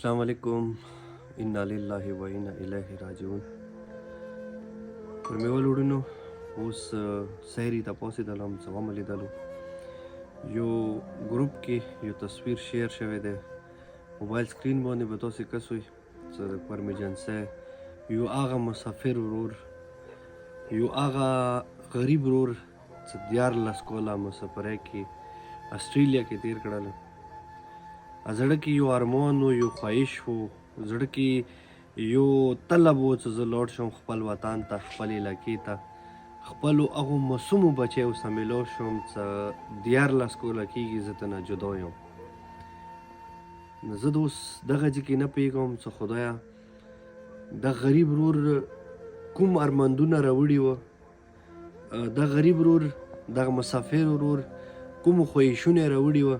अस्सलाम वालेकुम इन्ना लिल्लाहि व इन्ना इलैहि राजिऊन परमेवलुडुनो उस सहरी तपोसी दलम सवामली दलु यो ग्रुप की यो तस्वीर शेयर शवे दे मोबाइल स्क्रीन बांधे बतौसी कसुई सर परमिजन से यो आगा मुसाफिर उरूर यो आगा गरीब उरूर दियार लस्कोला मुसाफर है कि ऑस्ट्रेलिया के तीर कड़ल زړه کې یو ارمان و یو خواهش و زړه کې یو طلب و چې زه لاړ شم خپل وطن ته خپل علاقې ته خپلو هغو معصومو بچیو سره میلاو شم چې دیارلس کاله کېږي زه ترنه جدا یم زه د اوس دغه ځای کې نه پوهېږم چې خدایه د غریب ورور کوم ارماندونه راوړي وه د غریب ورور دغه مسافر ورور کوم خواهشونه یې راوړي وه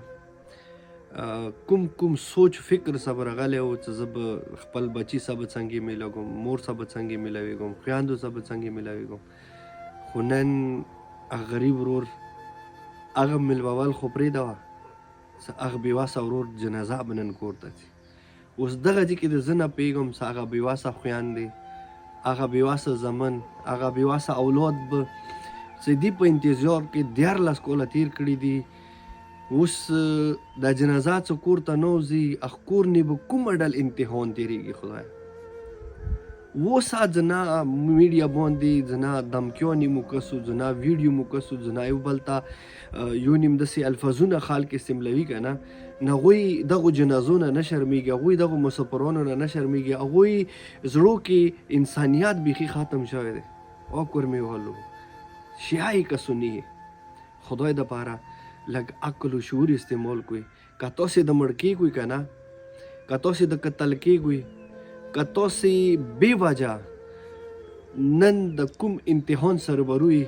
کوم سوچ فکر سره راغلی و چې زه به خپل بچي سره به څنګه میلاوږم مور سره به څنګه میلاویږم خویندو سره به څنګه میلاویږم خو نن هغه غریب ورور هغه میلمول خو پرېږده وه چې هغه بېوسه ورور جنازه به نن کور ته ځي اوس دغه ځای کې د زه نه پوهېږم چې هغه بېوسه خویندې هغه بېوسه زمن هغه بېوسه اولاد به چې دي په انتظار کې 14 کاله تېر کړي دي اوس دا جنازه چې کور ته نه وځي هغه کور نه به کومه ډول امتحان تېرېږي خدایه اوس زه میډیا باندې زه نه دمکیانې مو کسو زه نه ویډیو مو کسو زه نه یو بل ته یو نیم داسې الفاظونه خلک استعمالوي که نه هغوی دغو جنازو نه نه شرمېږي هغوی دغو مسافرانو نه نه شرمېږي هغوی زړو کې انسانیت بیخي ختم شوی دی آکور میوالو شیعه کسو نه خدای دپاره لږ عقل و شعور استعمال کوئ که تاسې د مړ کېږئ که نه که تاسې د قتل کېږئ که تاسې بې وجه نن د کوم امتحان سره روبروئ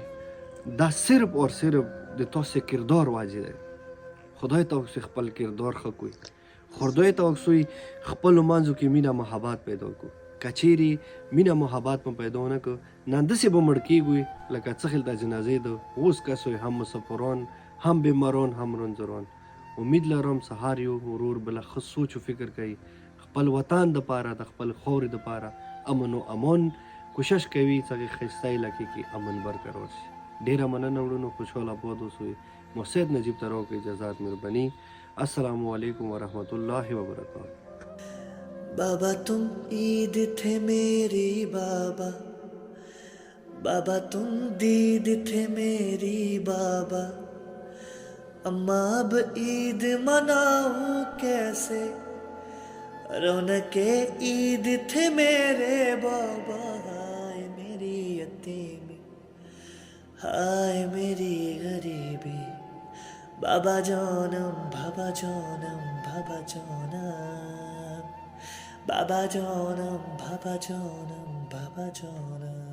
دا صرف اور صرف د تاسې کردار وجه دی خدای ته وکسئ خپل کردار ښه کوئ خدای ته وکسئ خپلو منځو کې مینه محبت پیدا کړو که چیرې مینه محبت مو پیدا ونه کړو نن داسې به مړ کېږئ لکه څه خل د جنازې د اوس کسوی هم مسافران هم بیماران هم رنځوران امید لرم سهار یو ورور بله ښه سوچ و فکر کوي خپل وطن دپاره د خپل خاورې دپاره امن و امان کوشش کوي چې هغې ښایسته علاقې کې امن برقرار شي ډېره مننه وړونو خوشحال آباد اوسئ محسن نجیب ته راوکړئ اجازات مهرباني السلام علیکم ورحمۃ اللہ وبرکاتہ बाबा तुम ईद थे मेरी बाबा बाबा तुम दीद थे मेरी बाबा अम्मा अब ईद मनाऊं कैसे रौनके ईद थे मेरे बाबा हाय मेरी यतीमी हाय मेरी गरीबी बाबा जानम बाबा जानम बाबा जानम बाबा जानम बाबा जानम बाबा जानम